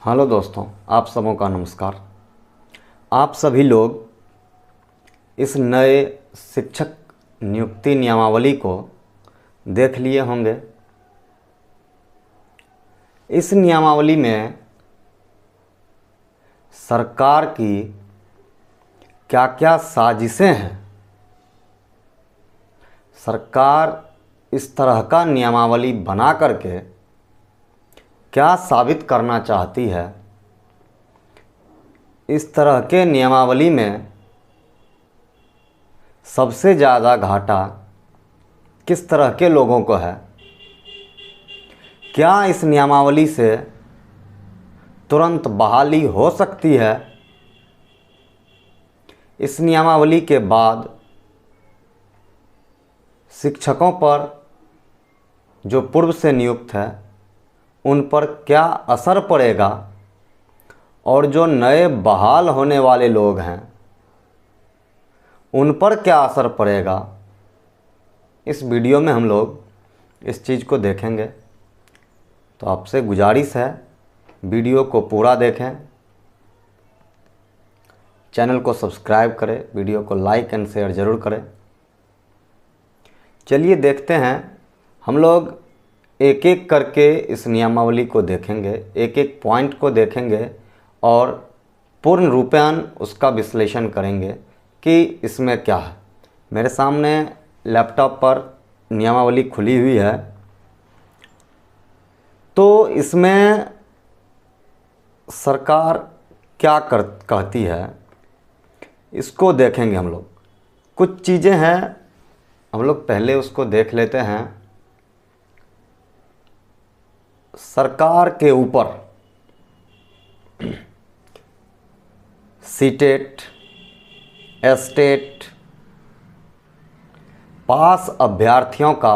Hello दोस्तों, आप सबों का नमस्कार। आप सभी लोग इस नए शिक्षक नियुक्ति नियमावली को देख लिए होंगे। इस नियमावली में सरकार की क्या क्या साजिशें हैं। सरकार इस तरह का नियमावली बना करके क्या साबित करना चाहती है। इस तरह के नियमावली में सबसे ज़्यादा घाटा किस तरह के लोगों को है। क्या इस नियमावली से तुरंत बहाली हो सकती है। इस नियमावली के बाद शिक्षकों पर जो पूर्व से नियुक्त है उन पर क्या असर पड़ेगा और जो नए बहाल होने वाले लोग हैं उन पर क्या असर पड़ेगा। इस वीडियो में हम लोग इस चीज़ को देखेंगे। तो आपसे गुजारिश है, वीडियो को पूरा देखें, चैनल को सब्सक्राइब करें, वीडियो को लाइक एंड शेयर ज़रूर करें। चलिए देखते हैं, हम लोग एक एक करके इस नियमावली को देखेंगे, एक एक पॉइंट को देखेंगे और पूर्ण रूपेण उसका विश्लेषण करेंगे कि इसमें क्या है। मेरे सामने लैपटॉप पर नियमावली खुली हुई है, तो इसमें सरकार क्या कहती है इसको देखेंगे हम लोग। कुछ चीज़ें हैं, हम लोग पहले उसको देख लेते हैं। सरकार के ऊपर सीटेट, एस्टेट पास अभ्यर्थियों का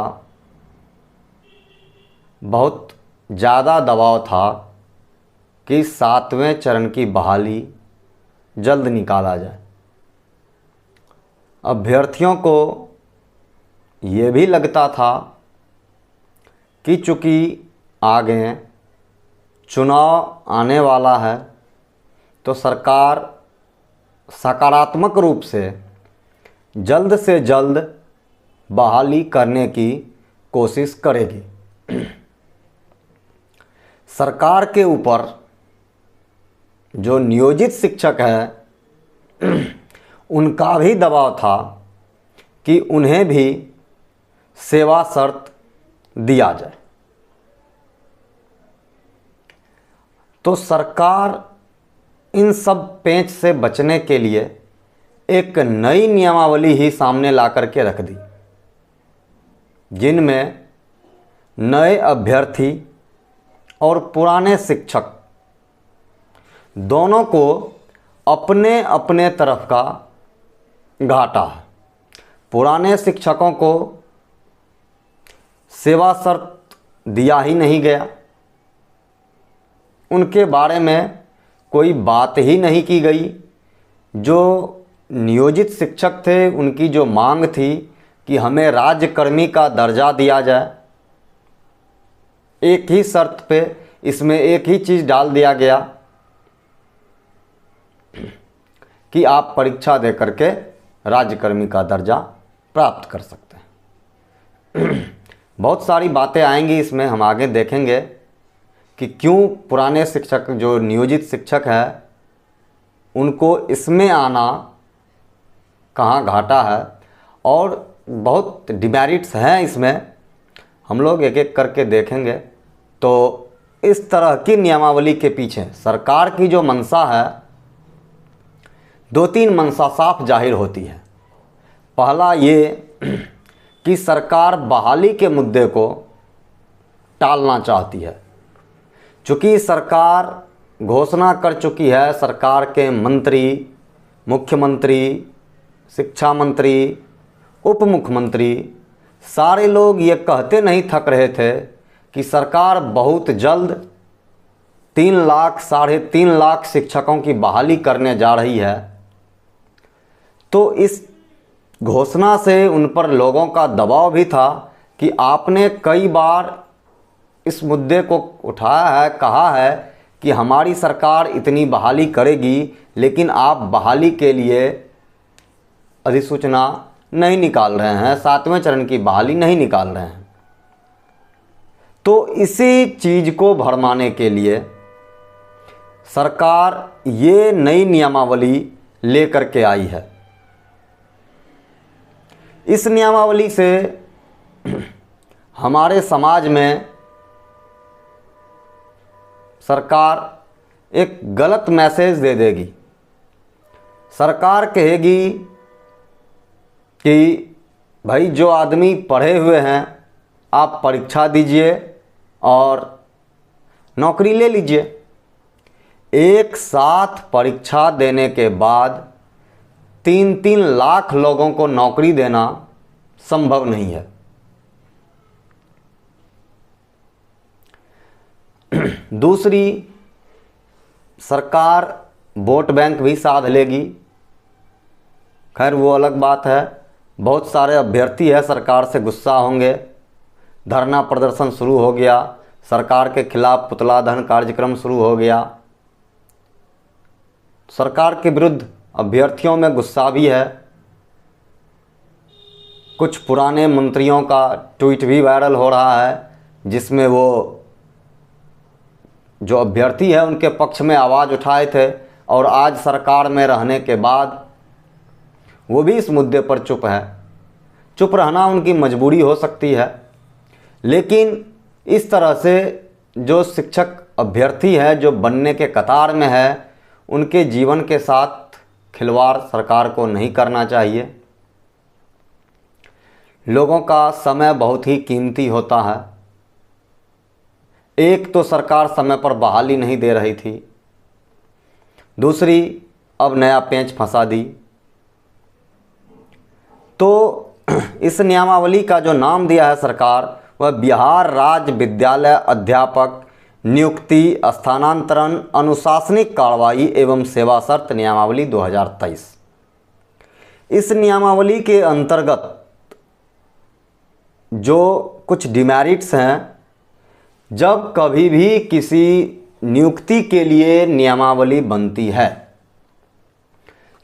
बहुत ज़्यादा दबाव था कि 7वें चरण की बहाली जल्द निकाला जाए। अभ्यर्थियों को ये भी लगता था कि चूँकि आगे चुनाव आने वाला है तो सरकार सकारात्मक रूप से जल्द बहाली करने की कोशिश करेगी। सरकार के ऊपर जो नियोजित शिक्षक है उनका भी दबाव था कि उन्हें भी सेवा शर्त दिया जाए। तो सरकार इन सब पेंच से बचने के लिए एक नई नियमावली ही सामने ला करके रख दी, जिनमें नए अभ्यर्थी और पुराने शिक्षक दोनों को अपने अपने तरफ का घाटा है। पुराने शिक्षकों को सेवा शर्त दिया ही नहीं गया, उनके बारे में कोई बात ही नहीं की गई। जो नियोजित शिक्षक थे उनकी जो मांग थी कि हमें राज्यकर्मी का दर्जा दिया जाए, एक ही शर्त पे इसमें एक ही चीज़ डाल दिया गया कि आप परीक्षा दे करके राज्यकर्मी का दर्जा प्राप्त कर सकते हैं। बहुत सारी बातें आएंगी इसमें, हम आगे देखेंगे कि क्यों पुराने शिक्षक जो नियोजित शिक्षक है उनको इसमें आना कहाँ घाटा है और बहुत डिमेरिट्स हैं इसमें। हम लोग एक एक करके देखेंगे। तो इस तरह की नियमावली के पीछे सरकार की जो मंशा है, 2-3 मंशा साफ जाहिर होती है। पहला ये कि सरकार बहाली के मुद्दे को टालना चाहती है। चूँकि सरकार घोषणा कर चुकी है, सरकार के मंत्री, मुख्यमंत्री, शिक्षा मंत्री, उप मुख्यमंत्री सारे लोग ये कहते नहीं थक रहे थे कि सरकार बहुत जल्द 3 लाख, 3.5 लाख शिक्षकों की बहाली करने जा रही है। तो इस घोषणा से उन पर लोगों का दबाव भी था कि आपने कई बार इस मुद्दे को उठाया है, कहा है कि हमारी सरकार इतनी बहाली करेगी, लेकिन आप बहाली के लिए अधिसूचना नहीं निकाल रहे हैं, 7वें चरण की बहाली नहीं निकाल रहे हैं। तो इसी चीज़ को भरमाने के लिए सरकार ये नई नियमावली लेकर के आई है। इस नियमावली से हमारे समाज में सरकार एक गलत मैसेज दे देगी। सरकार कहेगी कि भाई जो आदमी पढ़े हुए हैं आप परीक्षा दीजिए और नौकरी ले लीजिए। एक साथ परीक्षा देने के बाद 3-3 लाख लोगों को नौकरी देना संभव नहीं है। दूसरी, सरकार वोट बैंक भी साध लेगी। खैर वो अलग बात है। बहुत सारे अभ्यर्थी है सरकार से गुस्सा होंगे, धरना प्रदर्शन शुरू हो गया, सरकार के खिलाफ पुतला दहन कार्यक्रम शुरू हो गया। सरकार के विरुद्ध अभ्यर्थियों में गुस्सा भी है। कुछ पुराने मंत्रियों का ट्वीट भी वायरल हो रहा है जिसमें वो जो अभ्यर्थी है उनके पक्ष में आवाज़ उठाए थे और आज सरकार में रहने के बाद वो भी इस मुद्दे पर चुप है। चुप रहना उनकी मजबूरी हो सकती है, लेकिन इस तरह से जो शिक्षक अभ्यर्थी है जो बनने के कतार में है, उनके जीवन के साथ खिलवाड़ सरकार को नहीं करना चाहिए। लोगों का समय बहुत ही कीमती होता है। एक तो सरकार समय पर बहाली नहीं दे रही थी, दूसरी अब नया पेंच फंसा दी। तो इस नियमावली का जो नाम दिया है सरकार, वह बिहार राज्य विद्यालय अध्यापक नियुक्ति स्थानांतरण अनुशासनिक कार्रवाई एवं सेवा शर्त नियमावली 2023। इस नियमावली के अंतर्गत जो कुछ डिमेरिट्स हैं, जब कभी भी किसी नियुक्ति के लिए नियमावली बनती है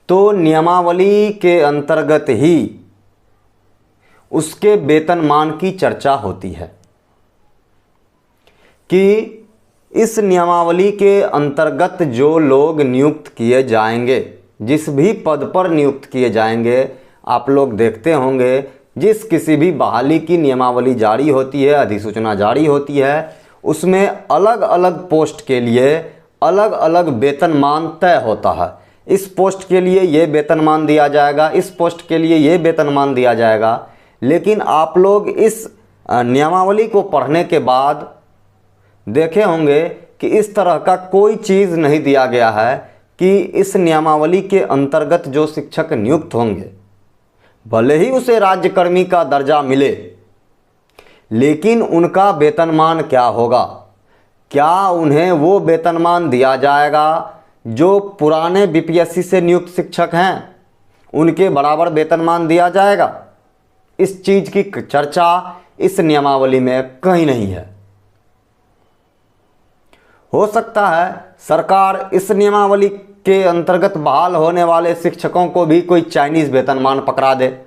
तो नियमावली के अंतर्गत ही उसके वेतनमान की चर्चा होती है कि इस नियमावली के अंतर्गत जो लोग नियुक्त किए जाएंगे, जिस भी पद पर नियुक्त किए जाएंगे, आप लोग देखते होंगे जिस किसी भी बहाली की नियमावली जारी होती है, अधिसूचना जारी होती है, उसमें अलग अलग पोस्ट के लिए अलग अलग वेतनमान तय होता है। इस पोस्ट के लिए ये वेतनमान दिया जाएगा, इस पोस्ट के लिए ये वेतनमान दिया जाएगा। लेकिन आप लोग इस नियमावली को पढ़ने के बाद देखे होंगे कि इस तरह का कोई चीज़ नहीं दिया गया है कि इस नियमावली के अंतर्गत जो शिक्षक नियुक्त होंगे, भले ही उसे राज्यकर्मी का दर्जा मिले, लेकिन उनका वेतनमान क्या होगा। क्या उन्हें वो वेतनमान दिया जाएगा जो पुराने बीपीएससी से नियुक्त शिक्षक हैं, उनके बराबर वेतनमान दिया जाएगा? इस चीज़ की चर्चा इस नियमावली में कहीं नहीं है। हो सकता है सरकार इस नियमावली के अंतर्गत बहाल होने वाले शिक्षकों को भी कोई चाइनीज़ वेतनमान पकड़ा दे।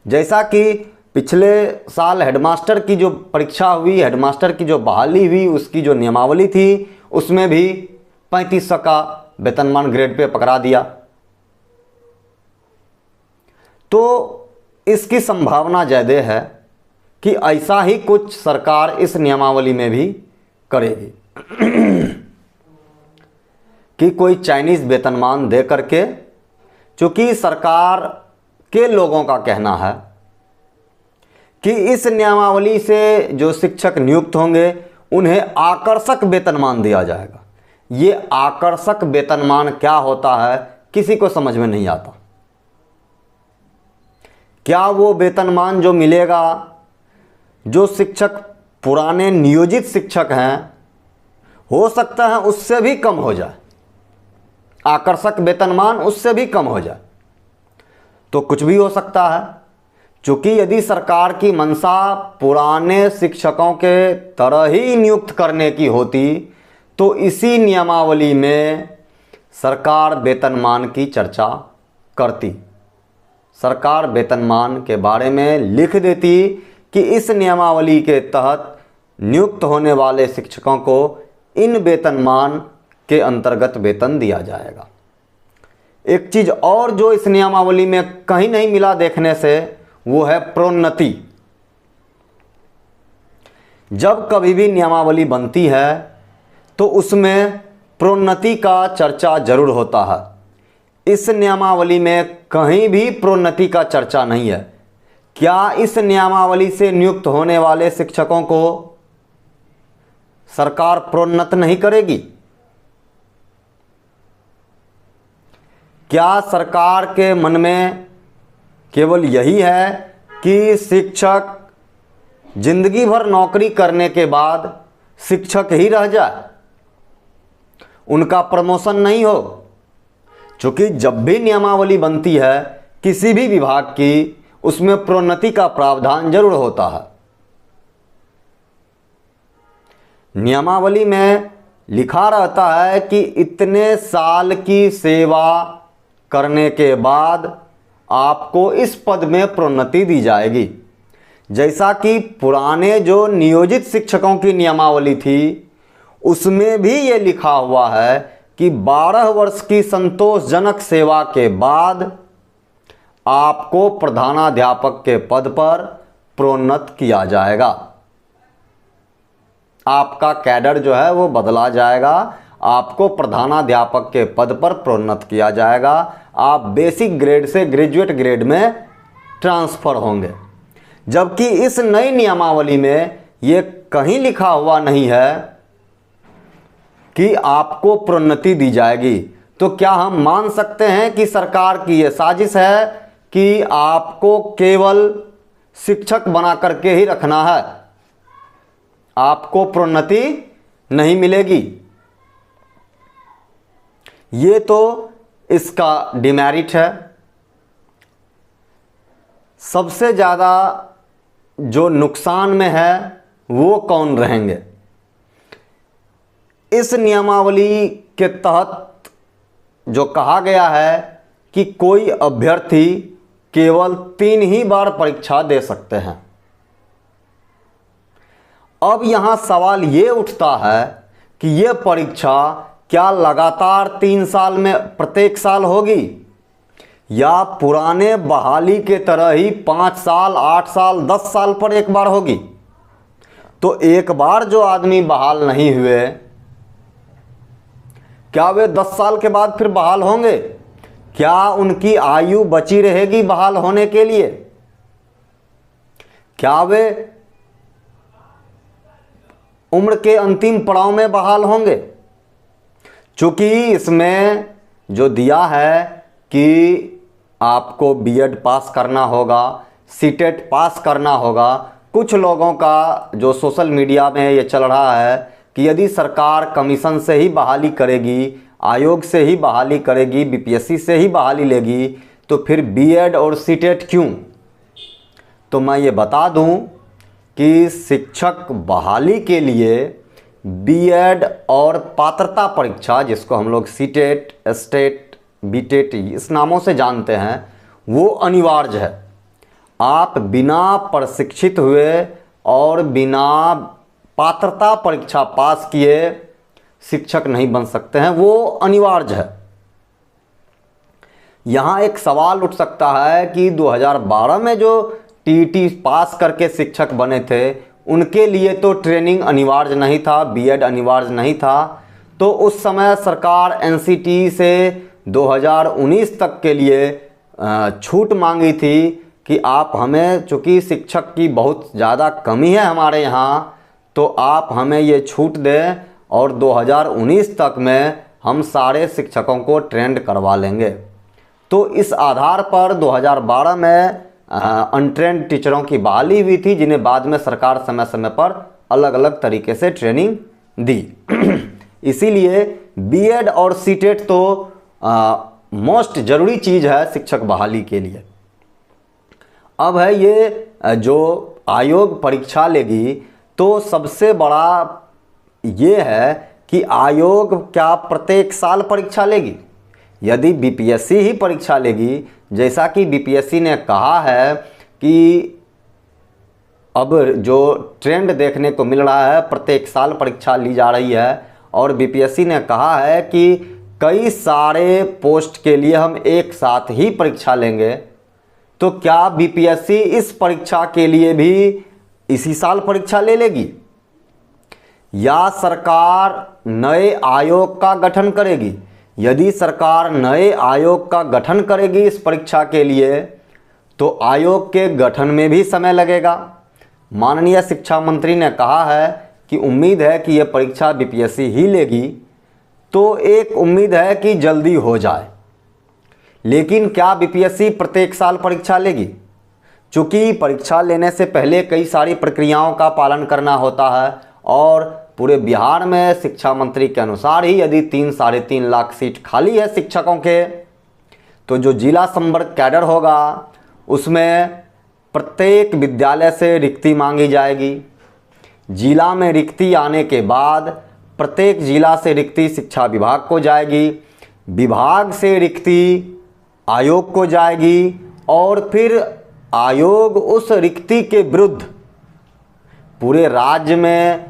जैसा कि पिछले साल हेडमास्टर की जो परीक्षा हुई, हेडमास्टर की जो बहाली हुई, उसकी जो नियमावली थी, उसमें भी 3500 का वेतनमान ग्रेड पे पकड़ा दिया। तो इसकी संभावना ज़्यादा है कि ऐसा ही कुछ सरकार इस नियमावली में भी करेगी कि कोई चाइनीज़ वेतनमान दे करके, चूँकि सरकार के लोगों का कहना है कि इस नियमावली से जो शिक्षक नियुक्त होंगे उन्हें आकर्षक वेतनमान दिया जाएगा। ये आकर्षक वेतनमान क्या होता है किसी को समझ में नहीं आता। क्या वो वेतनमान जो मिलेगा, जो शिक्षक पुराने नियोजित शिक्षक हैं, हो सकता है उससे भी कम हो जाए, आकर्षक वेतनमान उससे भी कम हो जाए। तो कुछ भी हो सकता है, चूँकि यदि सरकार की मंशा पुराने शिक्षकों के तरह ही नियुक्त करने की होती तो इसी नियमावली में सरकार वेतनमान की चर्चा करती। सरकार वेतनमान के बारे में लिख देती कि इस नियमावली के तहत नियुक्त होने वाले शिक्षकों को इन वेतनमान के अंतर्गत वेतन दिया जाएगा। एक चीज़ और जो इस नियमावली में कहीं नहीं मिला देखने से, वो है प्रोन्नति। जब कभी भी नियमावली बनती है तो उसमें प्रोन्नति का चर्चा जरूर होता है। इस नियमावली में कहीं भी प्रोन्नति का चर्चा नहीं है। क्या इस नियमावली से नियुक्त होने वाले शिक्षकों को सरकार प्रोन्नत नहीं करेगी? क्या सरकार के मन में केवल यही है कि शिक्षक जिंदगी भर नौकरी करने के बाद शिक्षक ही रह जाए, उनका प्रमोशन नहीं हो? क्योंकि जब भी नियमावली बनती है किसी भी विभाग की, उसमें प्रोन्नति का प्रावधान जरूर होता है। नियमावली में लिखा रहता है कि इतने साल की सेवा करने के बाद आपको इस पद में प्रोन्नति दी जाएगी। जैसा कि पुराने जो नियोजित शिक्षकों की नियमावली थी उसमें भी ये लिखा हुआ है कि 12 वर्ष की संतोषजनक सेवा के बाद आपको प्रधानाध्यापक के पद पर प्रोन्नत किया जाएगा। आपका कैडर जो है वो बदला जाएगा, आपको प्रधानाध्यापक के पद पर प्रोन्नत किया जाएगा। आप बेसिक ग्रेड से ग्रेजुएट ग्रेड में ट्रांसफर होंगे। जबकि इस नई नियमावली में ये कहीं लिखा हुआ नहीं है कि आपको प्रोन्नति दी जाएगी। तो क्या हम मान सकते हैं कि सरकार की यह साजिश है कि आपको केवल शिक्षक बना करके ही रखना है, आपको प्रोन्नति नहीं मिलेगी? ये तो इसका डिमेरिट है। सबसे ज़्यादा जो नुकसान में है वो कौन रहेंगे? इस नियमावली के तहत जो कहा गया है कि कोई अभ्यर्थी केवल 3 ही बार परीक्षा दे सकते हैं। अब यहाँ सवाल ये उठता है कि ये परीक्षा क्या लगातार 3 साल में प्रत्येक साल होगी, या पुराने बहाली के तरह ही 5 साल, 8 साल, 10 साल पर एक बार होगी? तो एक बार जो आदमी बहाल नहीं हुए, क्या वे 10 साल के बाद फिर बहाल होंगे? क्या उनकी आयु बची रहेगी बहाल होने के लिए? क्या वे उम्र के अंतिम पड़ाव में बहाल होंगे? चूंकि इसमें जो दिया है कि आपको बीएड पास करना होगा, सीटेट पास करना होगा, कुछ लोगों का जो सोशल मीडिया में ये चल रहा है कि यदि सरकार कमीशन से ही बहाली करेगी, आयोग से ही बहाली करेगी, बीपीएससी से ही बहाली लेगी, तो फिर बीएड और सीटेट क्यों? तो मैं ये बता दूं कि शिक्षक बहाली के लिए बीएड और पात्रता परीक्षा, जिसको हम लोग सीटेट, स्टेट, बीटेट इस नामों से जानते हैं, वो अनिवार्य है। आप बिना प्रशिक्षित हुए और बिना पात्रता परीक्षा पास किए शिक्षक नहीं बन सकते हैं, वो अनिवार्य है। यहाँ एक सवाल उठ सकता है कि 2012 में जो टीईटी पास करके शिक्षक बने थे उनके लिए तो ट्रेनिंग अनिवार्य नहीं था, बीएड अनिवार्य नहीं था, तो उस समय सरकार एनसीटी से 2019 तक के लिए छूट मांगी थी कि आप हमें, चूँकि शिक्षक की बहुत ज़्यादा कमी है हमारे यहाँ, तो आप हमें ये छूट दें और 2019 तक में हम सारे शिक्षकों को ट्रेंड करवा लेंगे। तो इस आधार पर 2012 में अनट्रेंड टीचरों की बहाली हुई थी, जिन्हें बाद में सरकार समय समय पर अलग अलग तरीके से ट्रेनिंग दी। इसीलिए बीएड और सीटेट तो मोस्ट ज़रूरी चीज़ है शिक्षक बहाली के लिए। अब है ये जो आयोग परीक्षा लेगी, तो सबसे बड़ा ये है कि आयोग क्या प्रत्येक साल परीक्षा लेगी? यदि बीपीएससी ही परीक्षा लेगी, जैसा कि बीपीएससी ने कहा है कि अब जो ट्रेंड देखने को मिल रहा है, प्रत्येक साल परीक्षा ली जा रही है, और बीपीएससी ने कहा है कि कई सारे पोस्ट के लिए हम एक साथ ही परीक्षा लेंगे, तो क्या बीपीएससी इस परीक्षा के लिए भी इसी साल परीक्षा ले लेगी, या सरकार नए आयोग का गठन करेगी? यदि सरकार नए आयोग का गठन करेगी इस परीक्षा के लिए, तो आयोग के गठन में भी समय लगेगा। माननीय शिक्षा मंत्री ने कहा है कि उम्मीद है कि यह परीक्षा बीपीएससी ही लेगी, तो एक उम्मीद है कि जल्दी हो जाए। लेकिन क्या बीपीएससी प्रत्येक साल परीक्षा लेगी? चूँकि परीक्षा लेने से पहले कई सारी प्रक्रियाओं का पालन करना होता है, और पूरे बिहार में शिक्षा मंत्री के अनुसार ही यदि 3-3.5 लाख सीट खाली है शिक्षकों के, तो जो जिला संवर्ग कैडर होगा उसमें प्रत्येक विद्यालय से रिक्ति मांगी जाएगी। जिला में रिक्ति आने के बाद प्रत्येक जिला से रिक्ति शिक्षा विभाग को जाएगी, विभाग से रिक्ति आयोग को जाएगी, और फिर आयोग उस रिक्ति के विरुद्ध पूरे राज्य में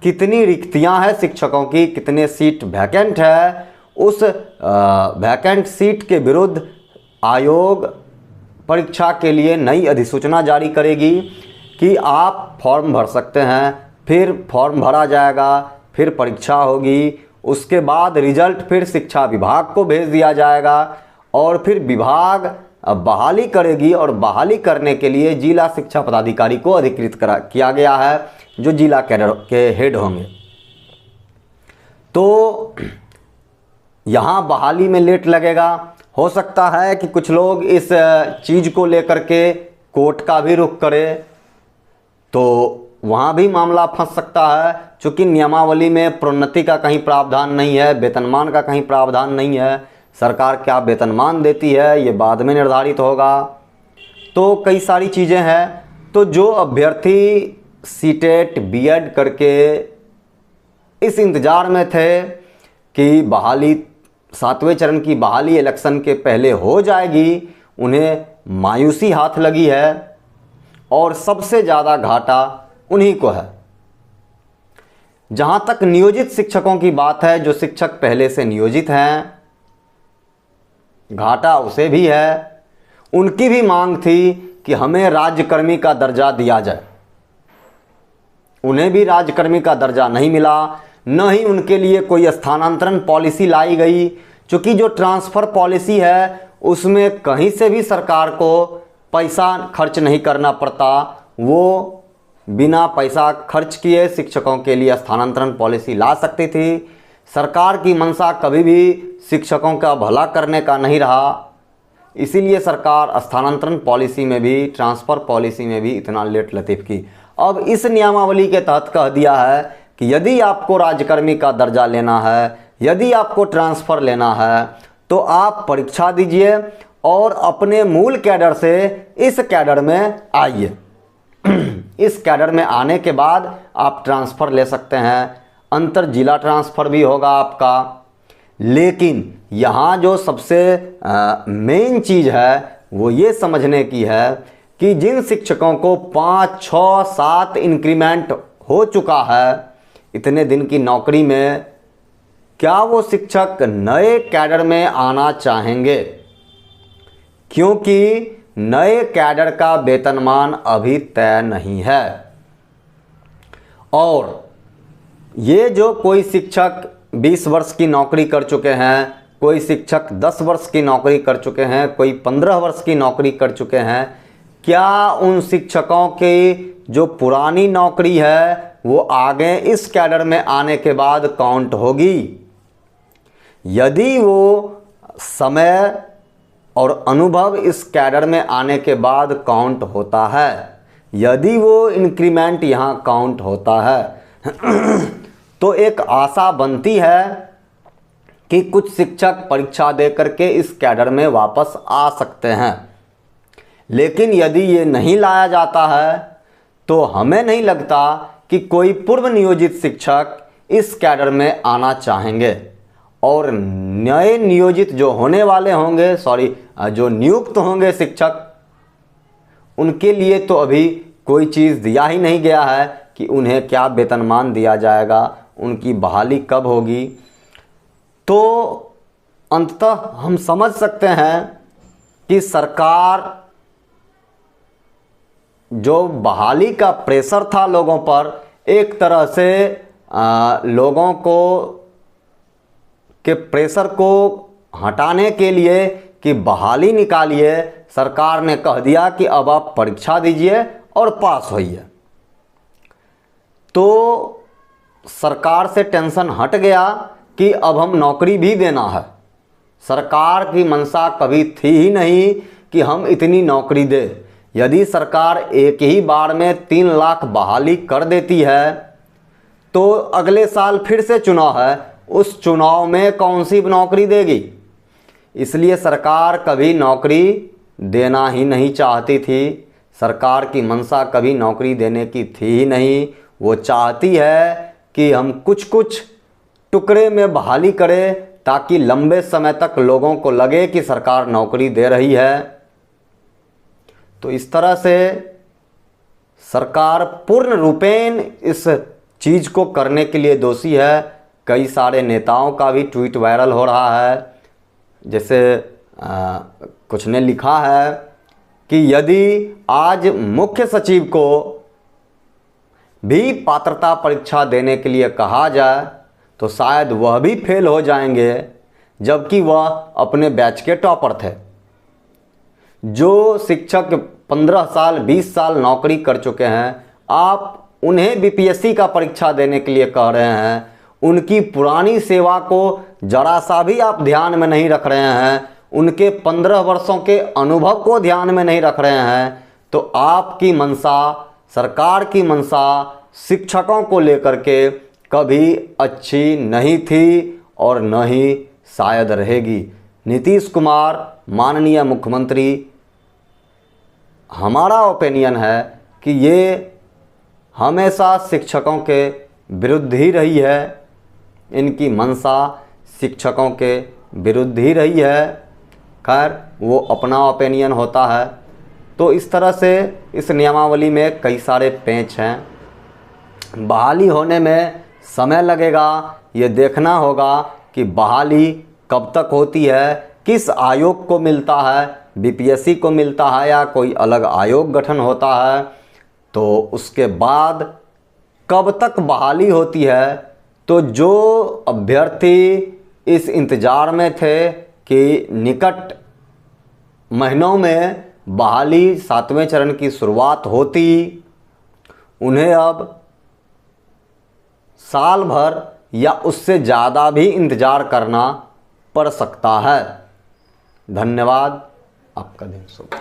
कितनी रिक्तियां हैं शिक्षकों की, कितने सीट वैकेंट है, उस वैकेंट सीट के विरुद्ध आयोग परीक्षा के लिए नई अधिसूचना जारी करेगी कि आप फॉर्म भर सकते हैं। फिर फॉर्म भरा जाएगा, फिर परीक्षा होगी, उसके बाद रिजल्ट फिर शिक्षा विभाग को भेज दिया जाएगा, और फिर विभाग बहाली करेगी, और बहाली करने के लिए जिला शिक्षा पदाधिकारी को अधिकृत किया गया है, जो जिला कैडर के हेड होंगे। तो यहाँ बहाली में लेट लगेगा। हो सकता है कि कुछ लोग इस चीज़ को लेकर के कोर्ट का भी रुख करें, तो वहाँ भी मामला फंस सकता है, चूँकि नियमावली में प्रोन्नति का कहीं प्रावधान नहीं है, वेतनमान का कहीं प्रावधान नहीं है। सरकार क्या वेतनमान देती है ये बाद में निर्धारित होगा। तो कई सारी चीज़ें हैं। तो जो अभ्यर्थी सीटेट बीएड करके इस इंतज़ार में थे कि बहाली 7वें चरण की बहाली इलेक्शन के पहले हो जाएगी, उन्हें मायूसी हाथ लगी है, और सबसे ज़्यादा घाटा उन्हीं को है। जहाँ तक नियोजित शिक्षकों की बात है, जो शिक्षक पहले से नियोजित हैं, घाटा उसे भी है। उनकी भी मांग थी कि हमें राज्यकर्मी का दर्जा दिया जाए, उन्हें भी राज्यकर्मी का दर्जा नहीं मिला, न ही उनके लिए कोई स्थानांतरण पॉलिसी लाई गई। चूँकि जो ट्रांसफ़र पॉलिसी है उसमें कहीं से भी सरकार को पैसा खर्च नहीं करना पड़ता, वो बिना पैसा खर्च किए शिक्षकों के लिए स्थानांतरण पॉलिसी ला सकती थी। सरकार की मंशा कभी भी शिक्षकों का भला करने का नहीं रहा, इसीलिए सरकार स्थानांतरण पॉलिसी में भी, ट्रांसफ़र पॉलिसी में भी इतना लेट लतीफ़ की। अब इस नियमावली के तहत कह दिया है कि यदि आपको राज्यकर्मी का दर्जा लेना है, यदि आपको ट्रांसफ़र लेना है, तो आप परीक्षा दीजिए और अपने मूल कैडर से इस कैडर में आइए। इस कैडर में आने के बाद आप ट्रांसफ़र ले सकते हैं, अंतर जिला ट्रांसफ़र भी होगा आपका। लेकिन यहाँ जो सबसे मेन चीज़ है वो ये समझने की है कि जिन शिक्षकों को 5, 6, 7 इंक्रीमेंट हो चुका है इतने दिन की नौकरी में, क्या वो शिक्षक नए कैडर में आना चाहेंगे? क्योंकि नए कैडर का वेतनमान अभी तय नहीं है, और ये जो कोई शिक्षक 20 वर्ष की नौकरी कर चुके हैं, कोई शिक्षक 10 वर्ष की नौकरी कर चुके हैं, कोई 15 वर्ष की नौकरी कर चुके हैं, क्या उन शिक्षकों की जो पुरानी नौकरी है वो आगे इस कैडर में आने के बाद काउंट होगी? यदि वो समय और अनुभव इस कैडर में आने के बाद काउंट होता है, यदि वो इंक्रीमेंट यहाँ काउंट होता है तो एक आशा बनती है कि कुछ शिक्षक परीक्षा दे करके इस कैडर में वापस आ सकते हैं। लेकिन यदि ये नहीं लाया जाता है तो हमें नहीं लगता कि कोई पूर्व नियोजित शिक्षक इस कैडर में आना चाहेंगे। और नए नियोजित जो होने वाले होंगे, जो नियुक्त होंगे शिक्षक, उनके लिए तो अभी कोई चीज़ दिया ही नहीं गया है कि उन्हें क्या वेतनमान दिया जाएगा, उनकी बहाली कब होगी। तो अंततः हम समझ सकते हैं कि सरकार जो बहाली का प्रेशर था लोगों पर, एक तरह से लोगों को के प्रेशर को हटाने के लिए कि बहाली निकालिए, सरकार ने कह दिया कि अब आप परीक्षा दीजिए और पास होइए। तो सरकार से टेंशन हट गया कि अब हम नौकरी भी देना है। सरकार की मंशा कभी थी ही नहीं कि हम इतनी नौकरी दे। यदि सरकार एक ही बार में 3 लाख बहाली कर देती है तो अगले साल फिर से चुनाव है, उस चुनाव में कौन सी नौकरी देगी। इसलिए सरकार कभी नौकरी देना ही नहीं चाहती थी। सरकार की मंशा कभी नौकरी देने की थी ही नहीं। वो चाहती है कि हम कुछ कुछ टुकड़े में बहाली करें ताकि लंबे समय तक लोगों को लगे कि सरकार नौकरी दे रही है। तो इस तरह से सरकार पूर्ण रूपेण इस चीज़ को करने के लिए दोषी है। कई सारे नेताओं का भी ट्वीट वायरल हो रहा है। जैसे कुछ ने लिखा है कि यदि आज मुख्य सचिव को भी पात्रता परीक्षा देने के लिए कहा जाए तो शायद वह भी फेल हो जाएंगे, जबकि वह अपने बैच के टॉपर थे। जो शिक्षक 15 साल 20 साल नौकरी कर चुके हैं, आप उन्हें बीपीएससी का परीक्षा देने के लिए कह रहे हैं। उनकी पुरानी सेवा को जरा सा भी आप ध्यान में नहीं रख रहे हैं, उनके 15 वर्षों के अनुभव को ध्यान में नहीं रख रहे हैं। तो आपकी मंशा, सरकार की मंशा शिक्षकों को लेकर के कभी अच्छी नहीं थी और न ही शायद रहेगी। नीतीश कुमार माननीय मुख्यमंत्री, हमारा ओपिनियन है कि ये हमेशा शिक्षकों के विरुद्ध ही रही है। इनकी मंशा शिक्षकों के विरुद्ध ही रही है। खैर, वो अपना ओपिनियन होता है। तो इस तरह से इस नियमावली में कई सारे पेंच हैं। बहाली होने में समय लगेगा। ये देखना होगा कि बहाली कब तक होती है, किस आयोग को मिलता है, बीपीएससी को मिलता है या कोई अलग आयोग गठन होता है। तो उसके बाद कब तक बहाली होती है। तो जो अभ्यर्थी इस इंतज़ार में थे कि निकट महीनों में बहाली 7वें चरण की शुरुआत होती, उन्हें अब साल भर या उससे ज़्यादा भी इंतज़ार करना पड़ सकता है। धन्यवाद। आपका दिन शुभ।